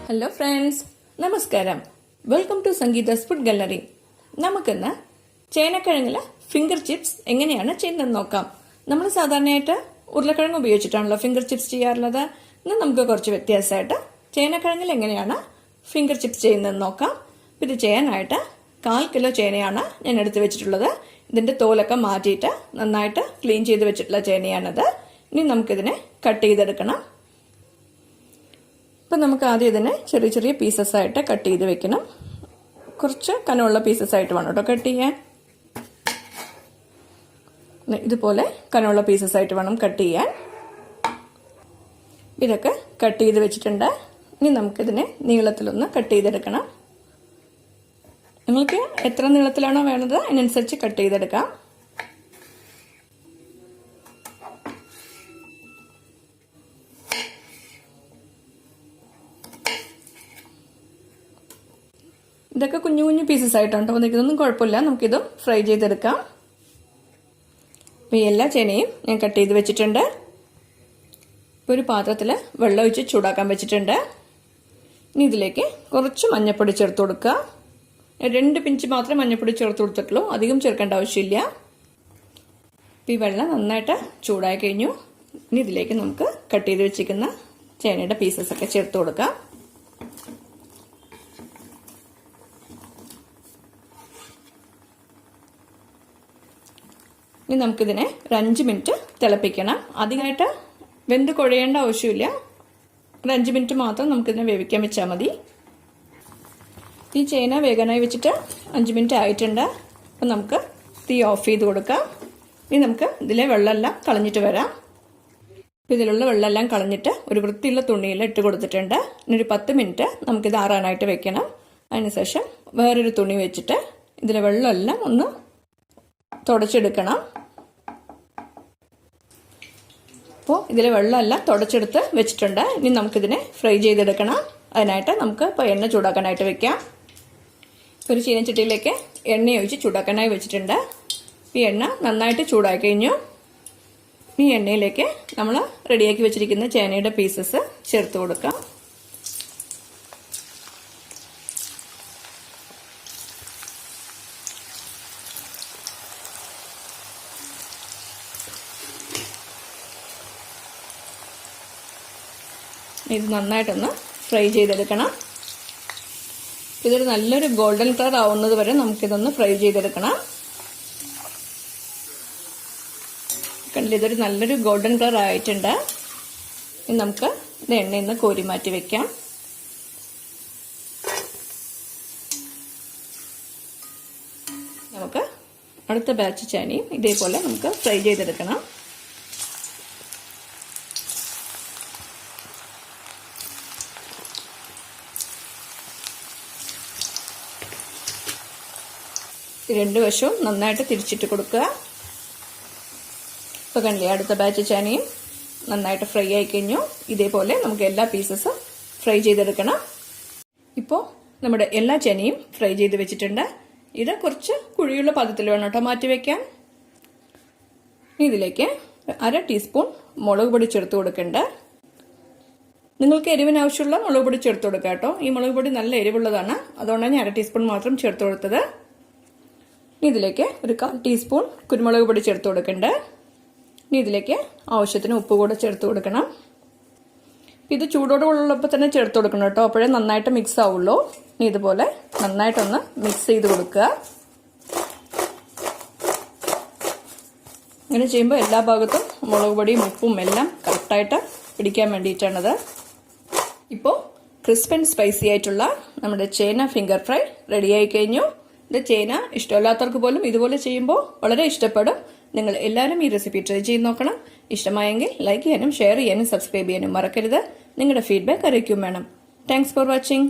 Hello friends, നമസ്കാരം. Welcome to Sangeetha's food gallery. നമുക്കിന്ന് ചേനക്കിഴങ്ങിലെ ഫിംഗർ ചിപ്സ് എങ്ങനെയാണ് ചെയ്യുന്നതെന്ന് നോക്കാം. നമ്മൾ സാധാരണയായിട്ട് ഉരുളക്കിഴങ്ങ് ഉപയോഗിച്ചിട്ടാണല്ലോ ഫിംഗർ ചിപ്സ് ചെയ്യാറുള്ളത്. ഇന്ന് നമുക്ക് കുറച്ച് വ്യത്യാസമായിട്ട് ചേനക്കിഴങ്ങിൽ എങ്ങനെയാണ് ഫിംഗർ ചിപ്സ് ചെയ്യുന്നതെന്ന് നോക്കാം. ഇത് ചെയ്യാനായിട്ട് 1/4 കിലോ ചേനയാണ് ഞാൻ എടുത്ത് വെച്ചിട്ടുള്ളത്. ഇതിന്റെ തോലൊക്കെ മാറ്റിയിട്ട് നന്നായിട്ട് ക്ലീൻ ചെയ്ത് വെച്ചിട്ടുള്ള ചേനയാണത്. ഇനി നമുക്കിതിനെ കട്ട് ചെയ്തെടുക്കണം. ഇപ്പം നമുക്ക് ആദ്യം ഇതിനെ ചെറിയ ചെറിയ പീസസ് ആയിട്ട് കട്ട് ചെയ്ത് വെക്കണം. കുറച്ച് കനമുള്ള പീസസ് ആയിട്ട് വേണം കേട്ടോ കട്ട് ചെയ്യാൻ. ഇതുപോലെ കനമുള്ള പീസസ് ആയിട്ട് വേണം കട്ട് ചെയ്യാൻ. ഇതൊക്കെ കട്ട് ചെയ്ത് വെച്ചിട്ടുണ്ട്. ഇനി നമുക്കിതിനെ നീളത്തിലൊന്ന് കട്ട് ചെയ്തെടുക്കണം. നിങ്ങൾക്ക് എത്ര നീളത്തിലാണോ വേണ്ടത് അതിനനുസരിച്ച് കട്ട് ചെയ്തെടുക്കാം. ഇതൊക്കെ കുഞ്ഞു കുഞ്ഞു പീസസ് ആയിട്ടാണ് കേട്ടോ. ഇതൊന്നും കുഴപ്പമില്ല, നമുക്കിതും ഫ്രൈ ചെയ്തെടുക്കാം. ഈ എല്ലാ ചേനയും ഞാൻ കട്ട് ചെയ്ത് വെച്ചിട്ടുണ്ട്. ഇപ്പോൾ ഒരു പാത്രത്തിൽ വെള്ളം ഒഴിച്ച് ചൂടാക്കാൻ വെച്ചിട്ടുണ്ട്. ഇനി ഇതിലേക്ക് കുറച്ച് മഞ്ഞൾപ്പൊടി ചേർത്ത് കൊടുക്കുക. 2 പിഞ്ച് മാത്രമേ മഞ്ഞൾപ്പൊടി ചേർത്ത് കൊടുത്തിട്ടുള്ളൂ, അധികം ചേർക്കേണ്ട ആവശ്യമില്ല. ഈ വെള്ളം നന്നായിട്ട് ചൂടായി കഴിഞ്ഞു. ഇനി ഇതിലേക്ക് നമുക്ക് കട്ട് ചെയ്ത് വെച്ചിരിക്കുന്ന ചേനയുടെ പീസസ് ഒക്കെ ചേർത്ത് കൊടുക്കാം. ഇനി നമുക്കിതിനെ ഒരു 5 മിനിറ്റ് തിളപ്പിക്കണം. അധികമായിട്ട് വെന്ത് കുഴയേണ്ട ആവശ്യമില്ല. ഒരു 5 മിനിറ്റ് മാത്രം നമുക്കിതിനെ വേവിക്കാൻ വെച്ചാൽ മതി. ഈ ചേന വേഗനായി വെച്ചിട്ട് 5 മിനിറ്റ് ആയിട്ടുണ്ട്. അപ്പം നമുക്ക് തീ ഓഫ് ചെയ്ത് കൊടുക്കാം. ഇനി നമുക്ക് ഇതിലെ വെള്ളമെല്ലാം കളഞ്ഞിട്ട് വരാം. ഇതിലുള്ള വെള്ളമെല്ലാം കളഞ്ഞിട്ട് ഒരു വൃത്തിയുള്ള തുണിയിൽ ഇട്ട് കൊടുത്തിട്ടുണ്ട്. ഇനി ഒരു 10 മിനിറ്റ് നമുക്കിത് ആറാനായിട്ട് വെക്കണം. അതിനുശേഷം വേറൊരു തുണി വെച്ചിട്ട് ഇതിലെ വെള്ളമെല്ലാം ഒന്ന് തുടച്ചെടുക്കണം. അപ്പോൾ ഇതിലെ വെള്ളമെല്ലാം തുടച്ചെടുത്ത് വെച്ചിട്ടുണ്ട്. ഇനി നമുക്കിതിനെ ഫ്രൈ ചെയ്തെടുക്കണം. അതിനായിട്ട് നമുക്ക് ഇപ്പോൾ എണ്ണ ചൂടാക്കാനായിട്ട് വെക്കാം. ഒരു ചീനച്ചട്ടിയിലേക്ക് എണ്ണ ഒഴിച്ച് ചൂടാക്കാനായി വെച്ചിട്ടുണ്ട്. ഈ എണ്ണ നന്നായിട്ട് ചൂടാക്കി കഴിഞ്ഞു. ഈ എണ്ണയിലേക്ക് നമ്മൾ റെഡിയാക്കി വെച്ചിരിക്കുന്ന ചേനയുടെ പീസസ് ചേർത്ത് കൊടുക്കാം. ഇത് നന്നായിട്ടൊന്ന് ഫ്രൈ ചെയ്തെടുക്കണം. ഇതൊരു നല്ലൊരു ഗോൾഡൻ കളർ ആവുന്നത് വരെ നമുക്കിതൊന്ന് ഫ്രൈ ചെയ്തെടുക്കണം. കണ്ടില്ല, ഇതൊരു നല്ലൊരു ഗോൾഡൻ കളർ ആയിട്ടുണ്ട്. ഇനി നമുക്ക് ഇത് എണ്ണയിൽ നിന്ന് കോരി മാറ്റി വെക്കാം. നമുക്ക് അടുത്ത ബാച്ച് ചേനയും ഇതേപോലെ നമുക്ക് ഫ്രൈ ചെയ്തെടുക്കണം. രണ്ട് വശവും നന്നായിട്ട് തിരിച്ചിട്ട് കൊടുക്കുക. ഇപ്പോൾ കണ്ടില്ലേ, അടുത്ത ബാച്ച് ചേനയും നന്നായിട്ട് ഫ്രൈ ആയി കഴിഞ്ഞു. ഇതേപോലെ നമുക്ക് എല്ലാ പീസസും ഫ്രൈ ചെയ്തെടുക്കണം. ഇപ്പോൾ നമ്മുടെ എല്ലാ ചേനയും ഫ്രൈ ചെയ്ത് വെച്ചിട്ടുണ്ട്. ഇത് കുറച്ച് കുഴിയുള്ള പാത്രത്തിൽ വേണം കേട്ടോ മാറ്റി വയ്ക്കാൻ. ഇതിലേക്ക് 1/2 ടീസ്പൂൺ മുളക് പൊടി ചേർത്ത് കൊടുക്കണ്ട. നിങ്ങൾക്ക് എരിവിന് ആവശ്യമുള്ള മുളക് പൊടി ചേർത്ത് കൊടുക്കുക കേട്ടോ. ഈ മുളക് പൊടി നല്ല എരിവുള്ളതാണ്, അതുകൊണ്ടാണ് ഞാൻ 1/2 ടീസ്പൂൺ മാത്രം ചേർത്ത് കൊടുത്തത്. ഇതിലേക്ക് ഒരു 1/4 ടീസ്പൂൺ കുരുമുളക് പൊടി ചേർത്ത് കൊടുക്കണ്ട. ഇനി ഇതിലേക്ക് ആവശ്യത്തിന് ഉപ്പ് കൂടെ ചേർത്ത് കൊടുക്കണം. ഇത് ചൂടോടുള്ളപ്പോൾ തന്നെ ചേർത്ത് കൊടുക്കണം കേട്ടോ, അപ്പോഴേ നന്നായിട്ട് മിക്സ് ആവുള്ളൂ. ഇനി ഇതുപോലെ നന്നായിട്ടൊന്ന് മിക്സ് ചെയ്ത് കൊടുക്കുക. ഇങ്ങനെ ചെയ്യുമ്പോൾ എല്ലാ ഭാഗത്തും മുളക് പൊടിയും ഉപ്പും എല്ലാം കറക്റ്റായിട്ട് പിടിക്കാൻ വേണ്ടിയിട്ടാണത്. ഇപ്പോൾ ക്രിസ്പ് ആൻഡ് സ്പൈസി ആയിട്ടുള്ള നമ്മുടെ ചേന ഫിംഗർ ഫ്രൈ റെഡിയായി കഴിഞ്ഞു. ഇത് ചേന ഇഷ്ടമില്ലാത്തവർക്ക് പോലും ഇതുപോലെ ചെയ്യുമ്പോൾ വളരെ ഇഷ്ടപ്പെടും. നിങ്ങൾ എല്ലാവരും ഈ റെസിപ്പി ട്രൈ ചെയ്ത് നോക്കണം. ഇഷ്ടമായെങ്കിൽ ലൈക്ക് ചെയ്യാനും ഷെയർ ചെയ്യാനും സബ്സ്ക്രൈബ് ചെയ്യാനും മറക്കരുത്. നിങ്ങളുടെ ഫീഡ്ബാക്ക് അറിയിക്കും വേണം. Thanks for watching.